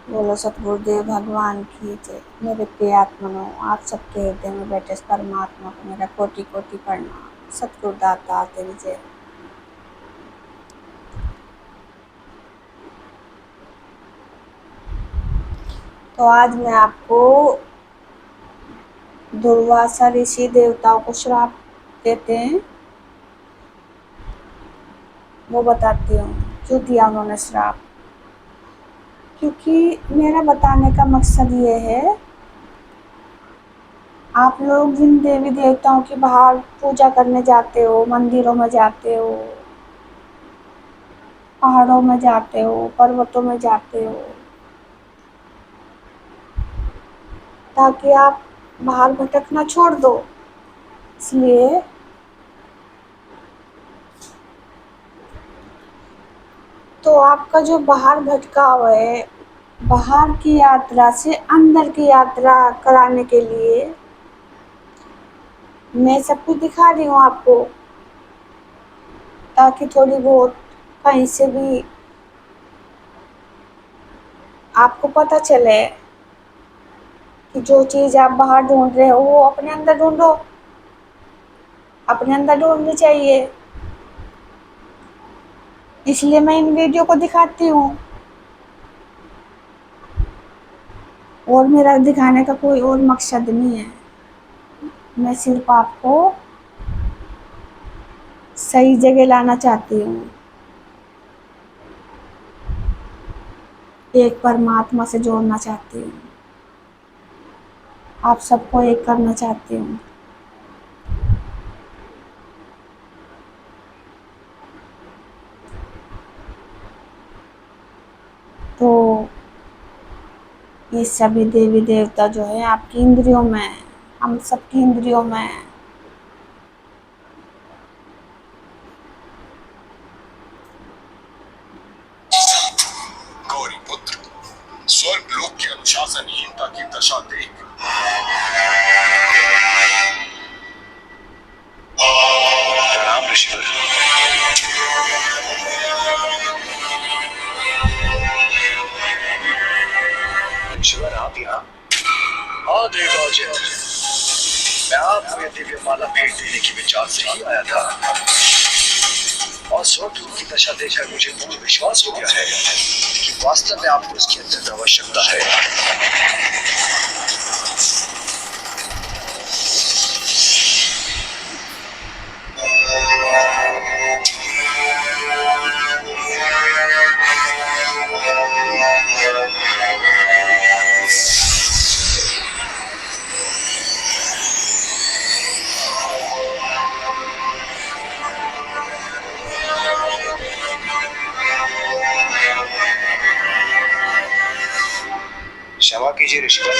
बोलो सतगुरुदेव भगवान की जय। मेरे प्रिय आत्मनो, आप सबके हृदय में बैठे परमात्मा को मेरा कोटि कोटि प्रणाम। सतगुरुदाता तेरी जय। तो आज मैं आपको दुर्वासा ऋषि देवताओं को श्राप देते हैं वो बताती हूँ। क्यों दिया उन्होंने श्राप? क्योंकि मेरा बताने का मकसद ये है, आप लोग जिन देवी देवताओं की बाहर पूजा करने जाते हो, मंदिरों में जाते हो, पहाड़ों में जाते हो, पर्वतों में जाते हो, ताकि आप बाहर भटकना छोड़ दो। इसलिए तो आपका जो बाहर भटकाव है, बाहर की यात्रा से अंदर की यात्रा कराने के लिए मैं सब कुछ दिखा रही हूँ आपको, ताकि थोड़ी बहुत कहीं से भी आपको पता चले कि जो चीज़ आप बाहर ढूंढ रहे हो वो अपने अंदर ढूंढो। अपने अंदर ढूंढनी चाहिए। इसलिए मैं इन वीडियो को दिखाती हूँ, और मेरा दिखाने का कोई और मकसद नहीं है। मैं सिर्फ आपको सही जगह लाना चाहती हूँ, एक परमात्मा से जोड़ना चाहती हूँ, आप सबको एक करना चाहती हूँ। तो ये सभी देवी देवता जो है आपकी इंद्रियों में है, हम सबकी इंद्रियों में है। गौरी पुत्र, स्वर्ग लोक की अनुशासनहीनता की दशा देख प्रणाम ऋषिवर। ऋषिवर आप यहाँ? हाँ देवराज, मैं आपको ये दिव्य माला भेंट देने की विचार से ही आया था, और स्वर्ग लोक की दशा देखकर मुझे पूर्ण विश्वास हो गया है कि वास्तव में आपको इसकी अत्यंत आवश्यकता है। क्षमा कीजिए ऋषिवर,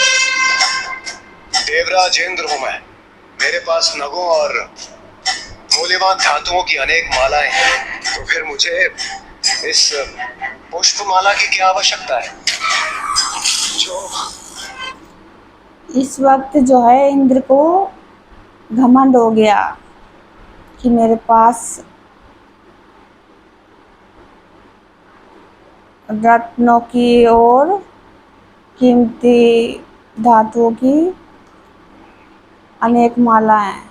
देवराज इंद्र हूं मैं। मेरे पास नगों और मूल्यवान धातुओं की अनेक मालाएं हैं, तो फिर मुझे इस पुष्प माला की क्या आवश्यकता है? जो इस वक्त जो है इंद्र को घमंड हो गया कि मेरे पास रत्नों की और कीमती धातुओं की अनेक माला हैं,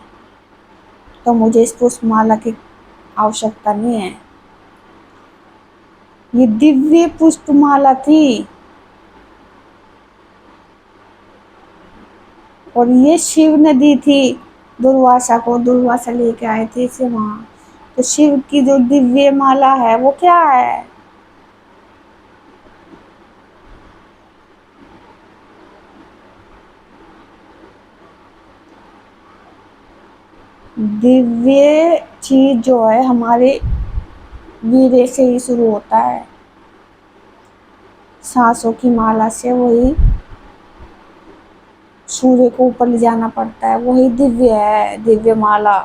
तो मुझे इस पुष्प माला की आवश्यकता नहीं है। ये दिव्य पुष्प माला थी, और ये शिव ने दी थी दुर्वासा को। दुर्वासा लेके आए थे इसे वहाँ। तो शिव की जो दिव्य माला है वो क्या है? दिव्य चीज जो है हमारे वीर्य से ही शुरू होता है, सांसों की माला से वही सूर्य को ऊपर ले जाना पड़ता है, वही दिव्य है, दिव्य माला।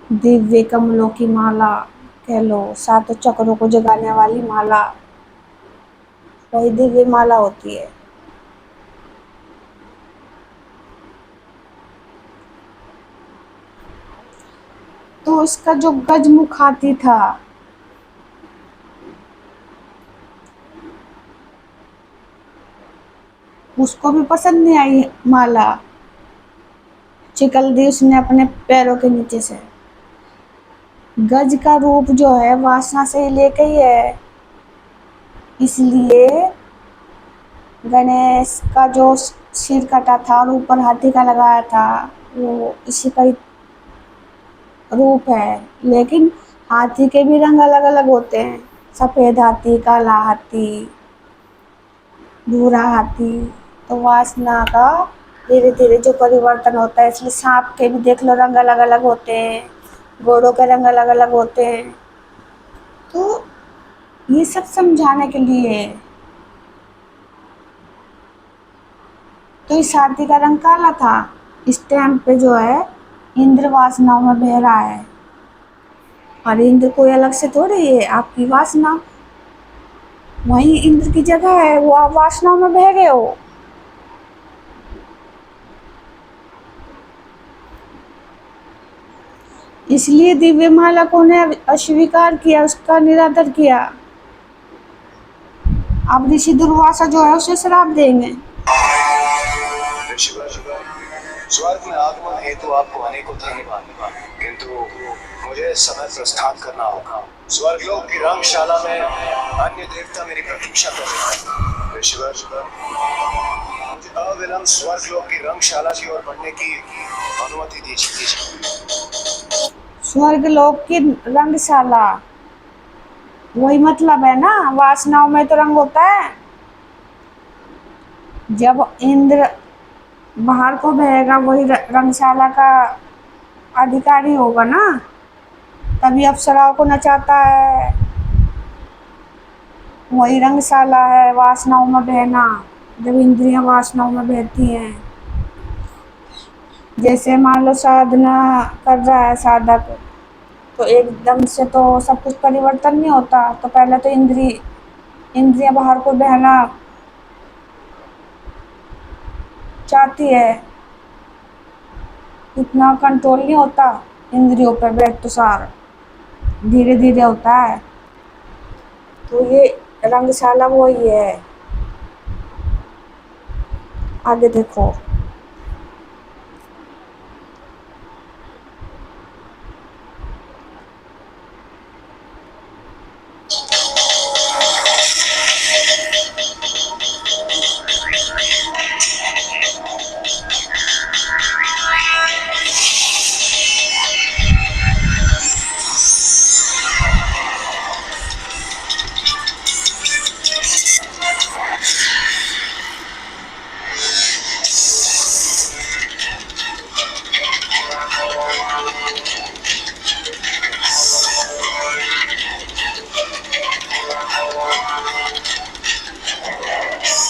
दिव्य कमलों की माला कह लो, सातों चक्रों को जगाने वाली माला, वही दिव्य माला होती है। जो इसका जो गजमुख हाथी था, उसको भी पसंद नहीं आई माला। चिकल दी उसने अपने पैरों के नीचे से। गज का रूप जो है वासना से ही लेके ही है, इसलिए गणेश का जो सिर कटा था और ऊपर हाथी का लगाया था, वो इसी का ही रूप है। लेकिन हाथी के भी रंग अलग अलग होते हैं, सफ़ेद हाथी, काला हाथी, भूरा हाथी। तो वासना का धीरे धीरे जो परिवर्तन होता है, इसलिए सांप के भी देख लो रंग अलग अलग होते हैं, घोड़ों के रंग अलग अलग होते हैं। तो ये सब समझाने के लिए है। तो इस हाथी का रंग काला था। इस टाइम पे जो है इंद्र वासनाओं में बह रहा है, और इंद्र कोई अलग से थोड़ी है, आपकी वासना वही इंद्र की जगह है, वो आप वासनाओं में बह गए हो। इसलिए दिव्यमाला को ने अस्वीकार किया, उसका निरादर किया। अब ऋषि दुर्वासा जो है उसे श्राप देंगे। ऋषिवर, स्वर्ग में आगमन हेतु आपको अनेकों धन्यवाद, किंतु मुझे इस समय प्रस्थान करना होगा। स्वर्गलोक की रंगशाला में अन्य देवता मेरी प्रतीक्षा कर रहे हैं। ऋषिवर, मुझे अविलंब स्वर्गलोक की रंगशाला की ओर बढ़ने की अनुमति दीजिए। स्वर्गलोक की रंगशाला, वही मतलब है ना, वासनाओं में तो रंग होता है। जब इंद्र बाहर को बहेगा, वही रंगशाला का अधिकारी होगा ना, तभी अप्सराओं को नचाता है। वही रंगशाला है वासनाओं में बहना, जब इंद्रियां वासनाओं में बहती हैं। जैसे मान लो साधना कर रहा है साधक, तो एकदम से तो सब कुछ परिवर्तन नहीं होता। तो पहले तो इंद्रियां बाहर को बहना चाहती है, इतना कंट्रोल नहीं होता इंद्रियों पर, बेतुसार धीरे धीरे होता है। तो ये रंगशाला वही है। आगे देखो।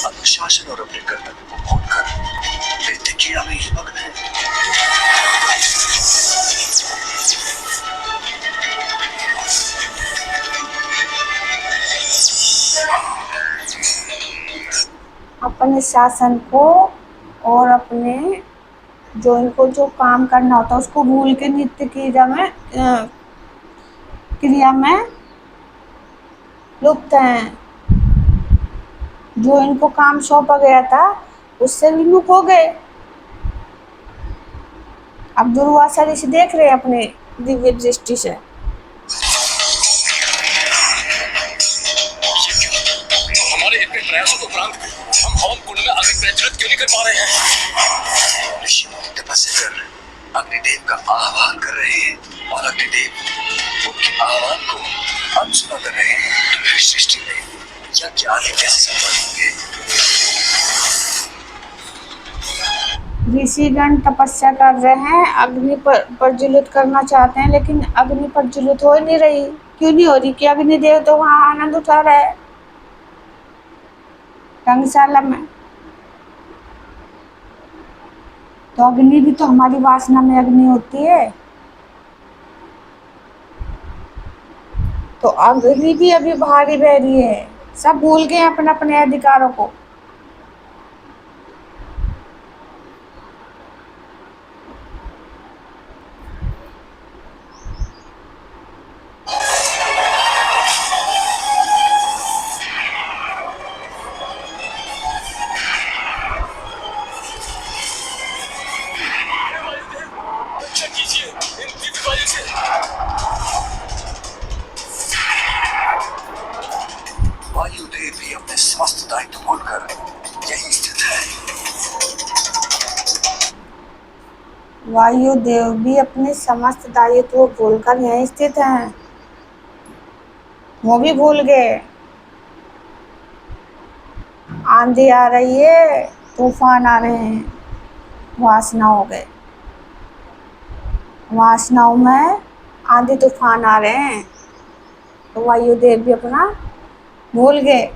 अनुशासन और अपने कर्तव्य को भूलकर नित्य क्रिया में ही मग्न है। अपने शासन को और अपने जो इनको जो काम करना होता है उसको भूल के नित्य क्रिया में लुप्त हैं। जो इनको काम सौंपा गया था उससे विमुख हो गए। अब दुर्वासा ऋषि देख रहे हैं अपने दिव्य दृष्टि से। हमारे इतने प्रयासों के उपरांत हम हवन कुंड में अग्नि प्रज्वलित क्यों नहीं कर पा रहे हैं? ऋषि मुनि तपस्या कर अग्निदेव का आह्वान कर रहे हैं, और अग्निदेव उनके आह्वान को अनसुना कर रहे हैं। तो फिर सृष्टि में यज्ञ आदि कैसे संपन्न होंगे? ऋषिगण तपस्या कर रहे हैं, अग्नि पर प्रज्वलित करना चाहते हैं, लेकिन अग्नि प्रज्वलित हो नहीं रही। क्यों नहीं हो रही? कि अग्निदेव तो वहाँ आनंद उठा रहे हैं रंगशाला में। तो अग्नि भी तो हमारी वासना में अग्नि होती है, तो अग्नि भी अभी भारी बह रही है। सब भूल गए अपने अपने अधिकारों को। वायुदेव भी अपने समस्त दायित्व भूलकर यही स्थित है। वायुदेव भी अपने समस्त दायित्व भूलकर यहीं स्थित हैं। वो भी भूल गए। आंधी आ रही है, तूफान आ रहे हैं, वासना हो गए। वासनाओं में आंधी तूफान आ रहे हैं, तो वायुदेव भी अपना भूल गए।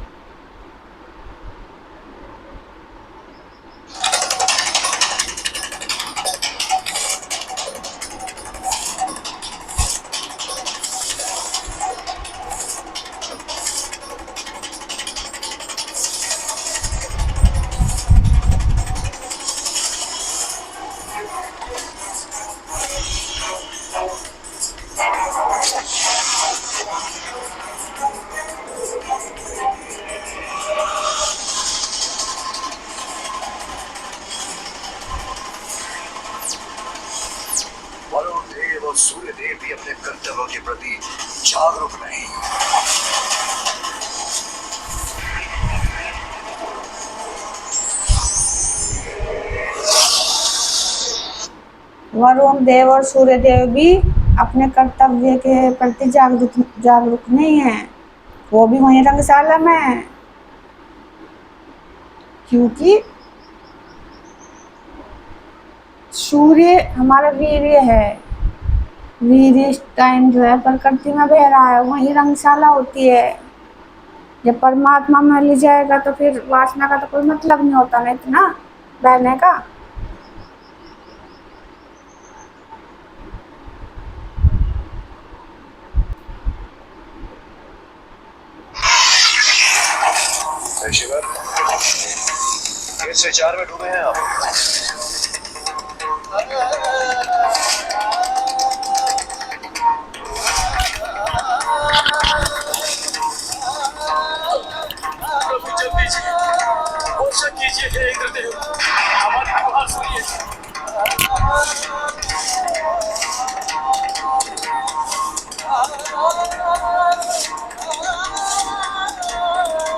वरुण देव और सूर्य देव भी अपने कर्तव्यों के प्रति जागरूक नहीं। वरुण देव और सूर्य देव भी अपने कर्तव्य के प्रति जागरूक नहीं है। वो भी वहीं रंगशाला में है, क्योंकि सूर्य हमारा वीर्य है। वीर्य इस टाइम जो है प्रकृति में बह रहा है, वहीं रंगशाला होती है। जब परमात्मा में ले जाएगा तो फिर वासना का तो कोई मतलब नहीं होता ना इतना बहने का। शिवर, किस विचार में डूबे हैं आप? प्रभु जल्दी से घोषणा कीजिए हे इंद्रदेव, हमारी गुहार सुनिए।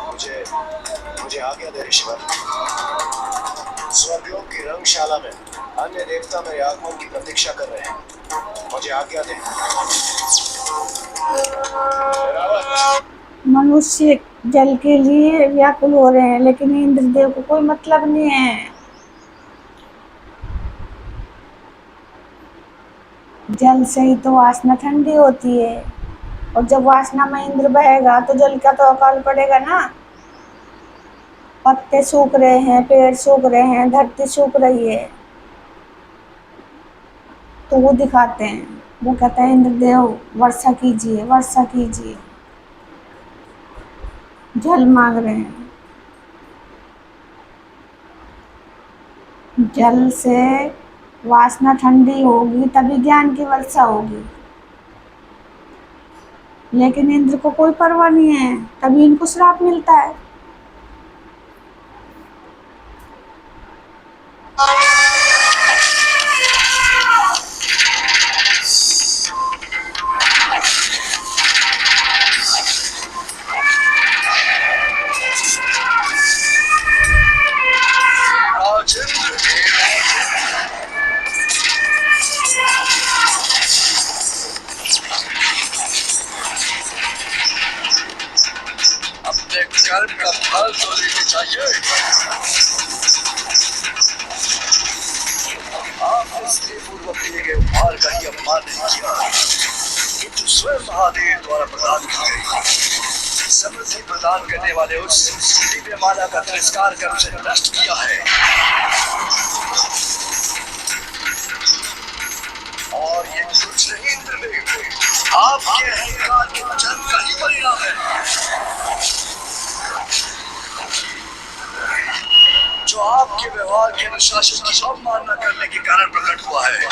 मुझे मुझे आज्ञा दे ऋषिवर। स्वर्गलोक की रंगशाला में अन्य देवता मेरे आगमन की प्रतीक्षा कर रहे हैं। मुझे आज्ञा दे। रावत, मनुष्य जल के लिए व्याकुल हो रहे हैं, लेकिन इंद्रदेव को कोई मतलब नहीं है। जल से ही तो वासना ठंडी होती है, और जब वासना में इंद्र बहेगा तो जल का तो अकाल पड़ेगा ना। पत्ते सूख रहे हैं, पेड़ सूख रहे हैं, धरती सूख रही है, तो वो दिखाते हैं। वो कहते हैं इंद्रदेव वर्षा कीजिए, वर्षा कीजिए। जल मांग रहे हैं। जल से वासना ठंडी होगी तभी ज्ञान की वर्षा होगी। लेकिन इंद्र को कोई परवाह नहीं है, तभी इनको श्राप मिलता है। राजेंद्र, अपने कर्म का फल तो लेने चाहिए। आपने स्नेहपूर्वक दिए गए उपहार का ही अपमान नहीं किया, किंतु स्वयं महादेव द्वारा प्रदान की गई समृद्धि प्रदान करने वाले उस दिव्य माला का तिरस्कार कर उसे नष्ट किया है। और ये कुछ नहीं इंद्रदेव, आपके अहंकार के वचन का ही परिणाम है, जो आपके व्यवहार के अनुशासन की अवमानना करने के कारण प्रकट हुआ है।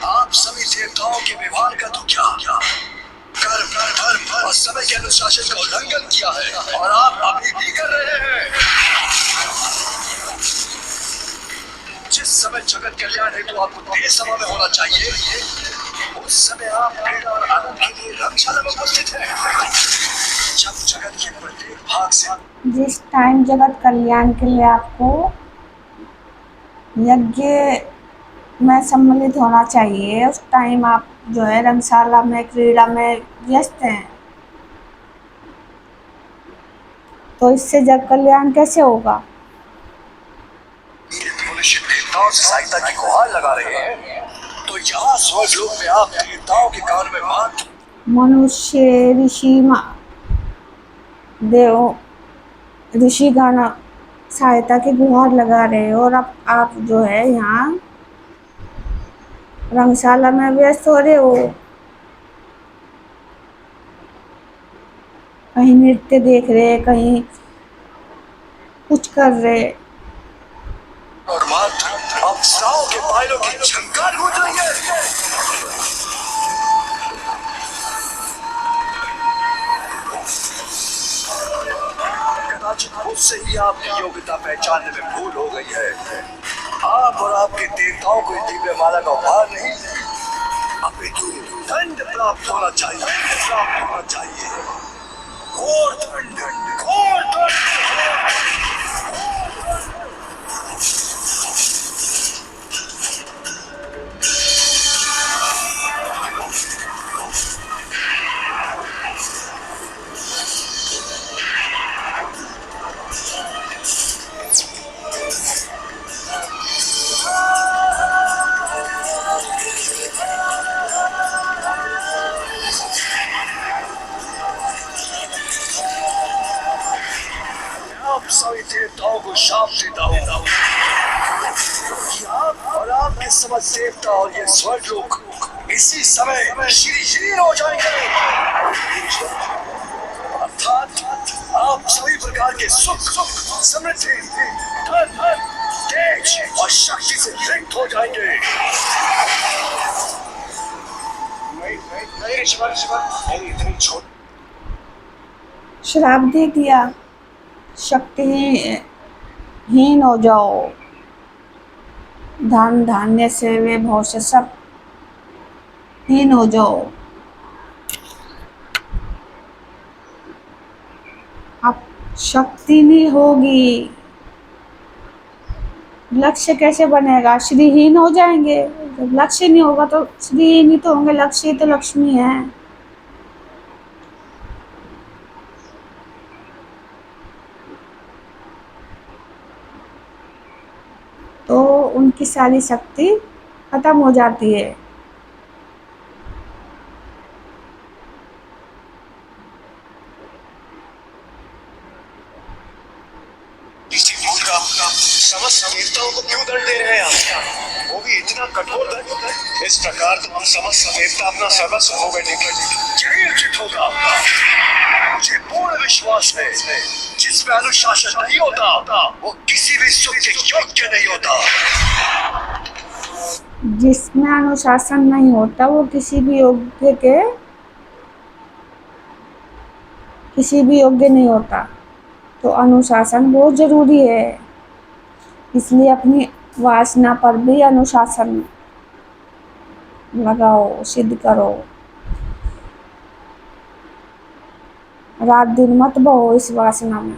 आप सभी देवताओं के व्यवहार का तो क्या कर्म, धर्म और समय के अनुशासन का उल्लंघन किया है, और आप अभी भी कर रहे हैं। जिस समय जगत कल्याण हेतु आपको देर सभा में होना चाहिए, उस समय आप क्रीड़ा और आनंद के लिए रंगशाला में उपस्थित हैं। जब जगत के प्रत्येक भाग से जिस टाइम जगत कल्याण के लिए आपको यज्ञ में सम्मिलित होना चाहिए, उस टाइम आप जो है रंगशाला में क्रीड़ा में व्यस्त हैं, तो इससे जग कल्याण कैसे होगा? मनुष्य देवताओं से सहायता की गुहार लगा रहे हैं, तो यहाँ स्वर्गलोक में आप देवताओं के कान में बात मनुष्य ऋषिगण सहायता की गुहार लगा रहे हो और अब आप जो है यहाँ रंगशाला में व्यस्त हो रहे हो, कहीं नृत्य देख रहे, कहीं कुछ कर रहे। और मात्र अप्सराओं के पायलों की झंकार गूंज रही है। कदाचित मुझसे ही आपकी योग्यता पहचानने में भूल हो गई है। आप और आपके देवताओं को दिव्य माला का उपहार नहीं, अपितु दंड प्राप्त होना चाहिए, प्राप्त होना चाहिए। घोर दंड, घोर दंड। आप सभी देवताओं को शाप देता हूँ कि आप और आपके समस्त देवता और ये स्वर्गलोक इसी समय श्रीहीन हो जाएंगे। अर्थात आप सभी प्रकार के सुख, समृद्धि, धन, तेज और शक्ति से रिक्त हो जाएंगे। नहीं ऋषिवर, नहीं इतनी छोटी श्राप दे दिया, शक्तिहीन हो जाओ, धन धान्य से वैभव से सब हीन हो जाओ। अब शक्ति नहीं होगी, लक्ष्य कैसे बनेगा? श्रीहीन हो जाएंगे। जब लक्ष्य नहीं होगा तो श्रीहीन ही तो होंगे, लक्ष्य ही तो लक्ष्मी है। तो उनकी सारी शक्ति खत्म हो जाती है। इसी भूल का समस्त देवताओं को क्यों दंड दे रहे हैं आप? वो भी इतना कठोर दंड। इस प्रकार तो हम समस्त देवता अपना सर्वस्व खो बैठेंगे। यही उचित होगा। मुझे पूर्ण विश्वास है, जिसमें अनुशासन नहीं होता वो किसी भी सुख के योग्य नहीं होता। जिसमें अनुशासन नहीं होता वो किसी भी योग्य नहीं होता। तो अनुशासन बहुत जरूरी है, इसलिए अपनी वासना पर भी अनुशासन लगाओ, सिद्ध करो। रात दिन मत बहो इस वासना में।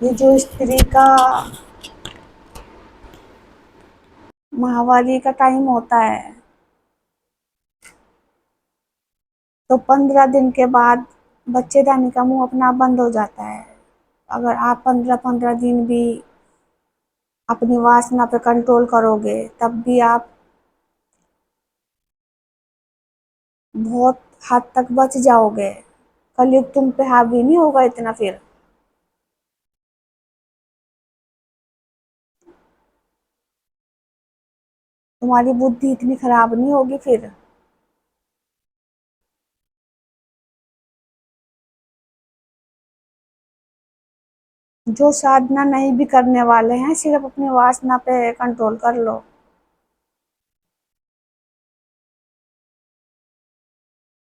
ये जो स्त्री का माहवारी का टाइम होता है, तो 15 दिन के बाद बच्चेदानी का मुंह अपना बंद हो जाता है। अगर आप 15 दिन भी अपनी वासना पे कंट्रोल करोगे, तब भी आप बहुत हद तक बच जाओगे। कलयुग तुम पे हावी नहीं होगा इतना। फिर तुम्हारी बुद्धि इतनी खराब नहीं होगी। फिर जो साधना नहीं भी करने वाले हैं, सिर्फ अपनी वासना पे कंट्रोल कर लो।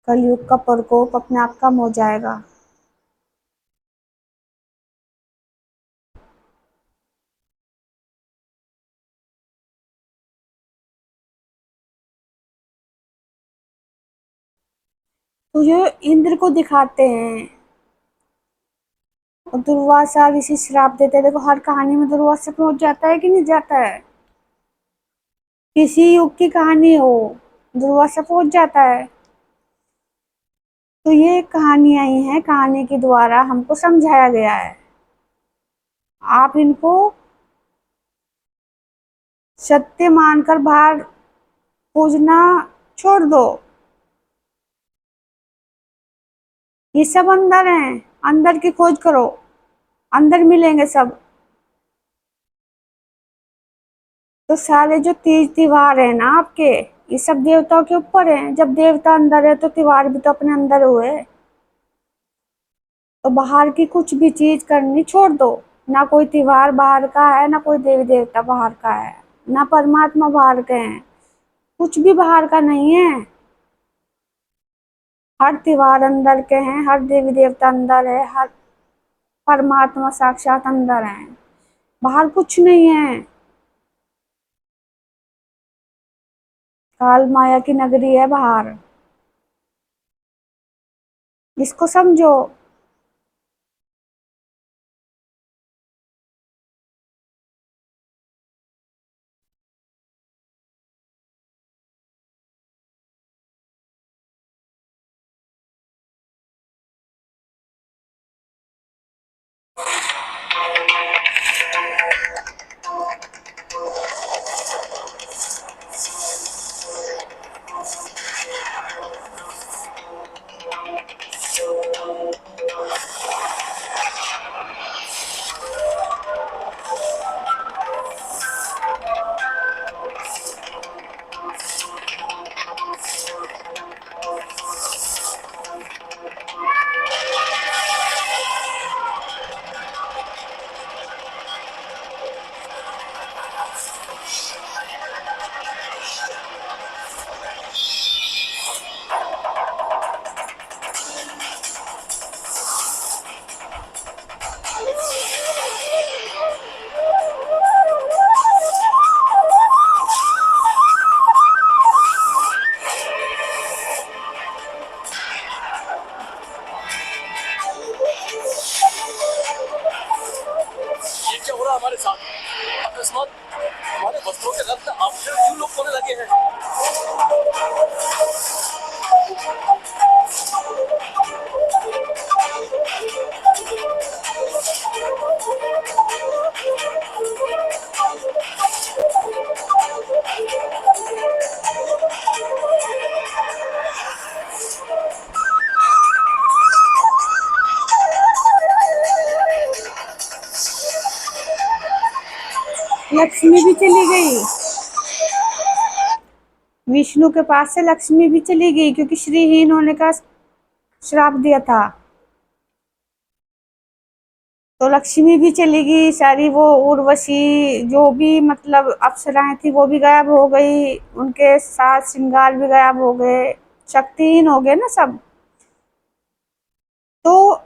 कलयुग का प्रकोप अपने आप कम हो जाएगा। तो ये इंद्र को दिखाते हैं और दुर्वासा ऋषि श्राप देते हैं। देखो हर कहानी में दुर्वासा पहुंच जाता है कि नहीं जाता है, किसी युग की कहानी हो दुर्वासा पहुंच जाता है। तो ये कहानियां ही हैं, कहानी के द्वारा हमको समझाया गया है। आप इनको सत्य मानकर बाहर खोजना छोड़ दो। ये सब अंदर हैं, अंदर की खोज करो, अंदर मिलेंगे सब। तो सारे जो तीज त्योहार है ना आपके, ये सब देवताओं के ऊपर है। जब देवता अंदर है तो त्योहार भी तो अपने अंदर हुए। तो बाहर की कुछ भी चीज करनी छोड़ दो। ना कोई त्योहार बाहर का है, ना कोई देवी देवता बाहर का है, ना परमात्मा बाहर के हैं, कुछ भी बाहर का नहीं है। हर त्योहार अंदर के हैं, हर देवी देवता अंदर है, हर परमात्मा साक्षात अंदर है, बाहर कुछ नहीं है। काल माया की नगरी है बाहर, इसको समझो। ये क्या हो रहा है हमारे साथ? अकस्मात हमारे वस्त्रों के रत्न आभूषण क्यों लोप होने लगे हैं? लक्ष्मी भी चली गई, विष्णु के पास से लक्ष्मी भी चली गई क्योंकि श्रीहीन होने का श्राप दिया था। तो लक्ष्मी भी चली गई सारी, वो उर्वशी जो भी मतलब अप्सराएं थी वो भी गायब हो गई, उनके साथ श्रृंगार भी गायब हो गए, शक्तिहीन हो गए ना सब। तो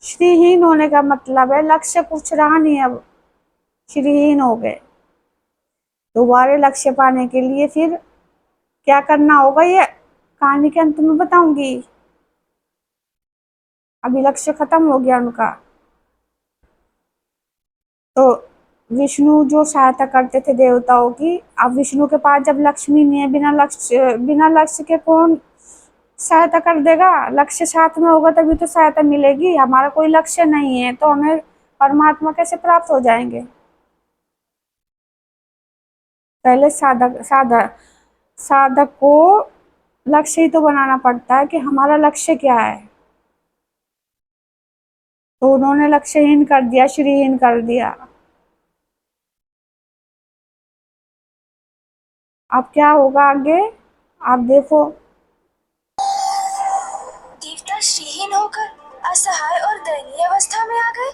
श्रीहीन होने का मतलब है लक्ष्य कुछ रहा नहीं, अब श्रीहीन हो गए। दोबारा लक्ष्य पाने के लिए फिर क्या करना होगा ये कहानी के अंत में बताऊंगी। अभी लक्ष्य खत्म हो गया उनका। तो विष्णु जो सहायता करते थे देवताओं की, अब विष्णु के पास जब लक्ष्मी नहीं है, बिना लक्ष्य के कौन सहायता कर देगा? लक्ष्य साथ में होगा तभी तो सहायता मिलेगी। हमारा कोई लक्ष्य नहीं है तो हमें परमात्मा कैसे प्राप्त हो जाएंगे? पहले साधक को लक्ष्य ही तो बनाना पड़ता है कि हमारा लक्ष्य क्या है। तो उन्होंने लक्ष्यहीन कर दिया, श्रीहीन कर दिया। अब क्या होगा आगे आप देखो। देवता श्रीहीन होकर असहाय और दयनीय अवस्था में आ गए।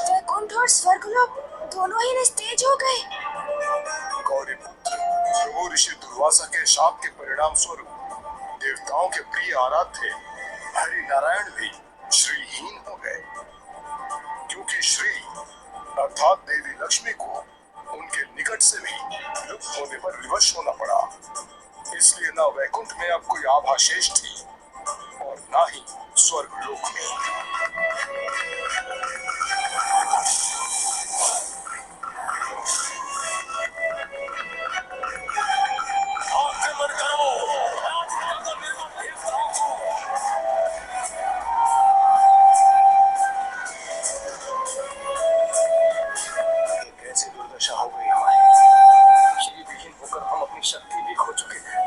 वैकुंठ और स्वर्गलोक दोनों ही निस्तेज हो गए। गौरी पुत्र प्रभु ऋषि दुर्वासा के शाप के परिणाम स्वरूप देवताओं के प्रिय आराध्य हरि नारायण भी श्रीहीन हो गए, क्योंकि श्री अर्थात देवी लक्ष्मी को उनके निकट से भी लुप्त होने पर विवश होना पड़ा। इसलिए न वैकुंठ में अब कोई आभा शेष थी और न ही स्वर्गलोक में। आक्रमण करो, राजपाल का निर्मल देवताओं को। एक ऐसी दुर्दशा हो गई हमारी, श्री विहीन होकर हम अपनी शक्ति भी खो चुके हैं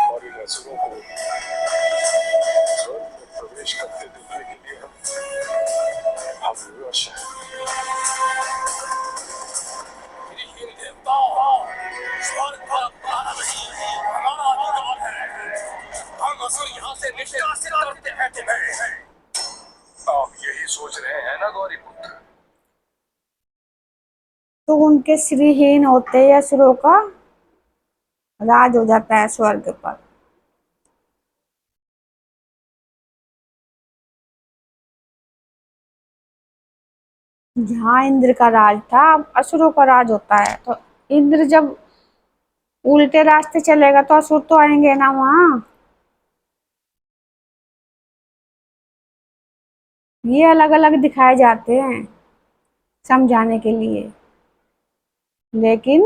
और इन असुरों को स्वर्ग में प्रवेश करते देखने के लिए हम विवश हैं। विहीन देवताओं, स्वर्ग का तारा नहीं, हमारा अधिकार है। हम असुर यहाँ से निष्कासित करते हैं तुम्हें। आप यही सोच रहे हैं ना गौरी पुत्र? तो उनके श्रीहीन होते ही असुरों का राज हो जाता है स्वर्ग पर। जहाँ इंद्र का राज था, अब असुरों का राज होता है। तो इंद्र जब उल्टे रास्ते चलेगा तो असुर तो आएंगे ना वहाँ। ये अलग अलग दिखाए जाते हैं समझाने के लिए। लेकिन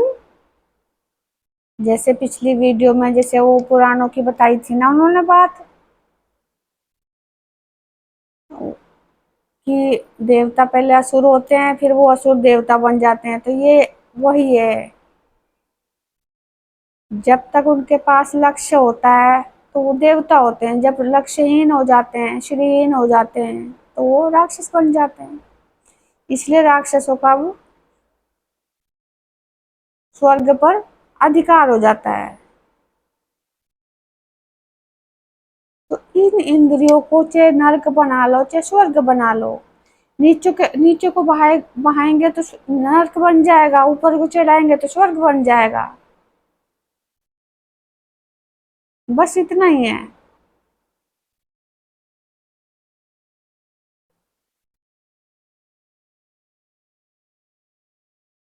जैसे पिछली वीडियो में जैसे वो पुराणों की बताई थी ना उन्होंने बात, कि देवता पहले असुर होते हैं फिर वो असुर देवता बन जाते हैं। तो ये वही है, जब तक उनके पास लक्ष्य होता है तो वो देवता होते हैं, जब लक्ष्यहीन हो जाते हैं, श्रीहीन हो जाते हैं तो वो राक्षस बन जाते हैं। इसलिए राक्षसों का वो स्वर्ग पर अधिकार हो जाता है। तो इन इंद्रियों को चाहे नरक बना लो चाहे स्वर्ग बना लो, नीचे को बहाएंगे तो नरक बन जाएगा, ऊपर को चढ़ाएंगे तो स्वर्ग बन जाएगा। बस इतना ही है।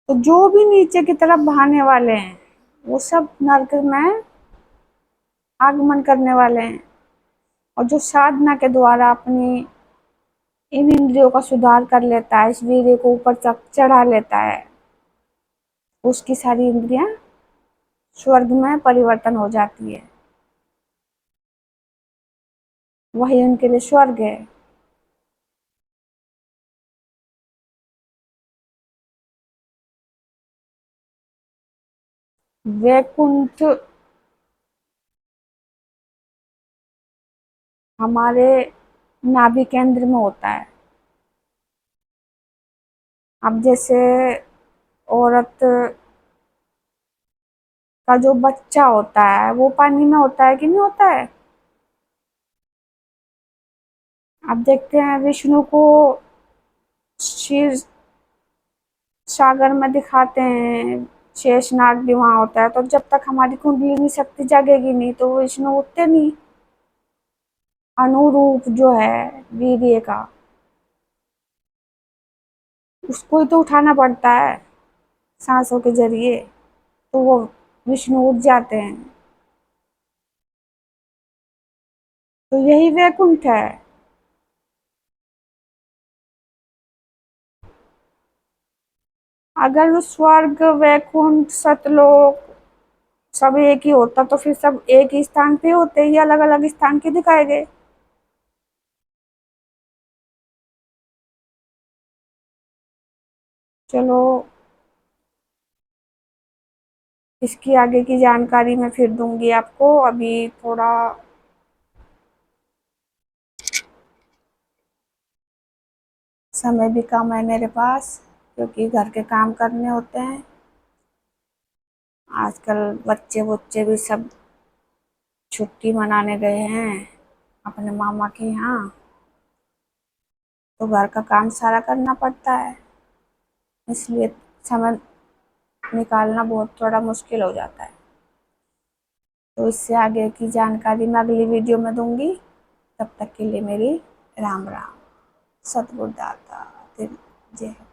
तो जो भी नीचे की तरफ बहाने वाले हैं वो सब नरक में आगमन करने वाले हैं। और जो साधना के द्वारा अपनी इन इंद्रियों का सुधार कर लेता है, इस वीर्य को ऊपर तक चढ़ा लेता है, उसकी सारी इंद्रियां स्वर्ग में परिवर्तन हो जाती है। वही उनके लिए स्वर्ग है। वैकुंठ हमारे नाभि केंद्र में होता है। अब जैसे औरत का जो बच्चा होता है वो पानी में होता है कि नहीं होता है। अब देखते हैं विष्णु को क्षीर सागर में दिखाते हैं, शेषनाग भी वहां होता है। तो जब तक हमारी कुंडलिनी शक्ति जागेगी नहीं तो विष्णु उठते नहीं। अनुरूप जो है वीर्य का, उसको ही तो उठाना पड़ता है सांसों के जरिए, तो वो विष्णु उठ जाते हैं। तो यही वैकुंठ है। अगर वो स्वर्ग वैकुंठ सतलोक सब एक ही होता तो फिर सब एक ही स्थान पे होते, ही अलग अलग स्थान के दिखाए गए। चलो इसकी आगे की जानकारी मैं फिर दूंगी आपको। अभी थोड़ा समय भी कम है मेरे पास, क्योंकि घर के काम करने होते हैं। आजकल बच्चे भी सब छुट्टी मनाने गए हैं अपने मामा के यहाँ, तो घर का काम सारा करना पड़ता है, इसलिए समय निकालना बहुत थोड़ा मुश्किल हो जाता है। तो इससे आगे की जानकारी मैं अगली वीडियो में दूंगी। तब तक के लिए मेरी राम राम। सतगुरु दाता जय हो।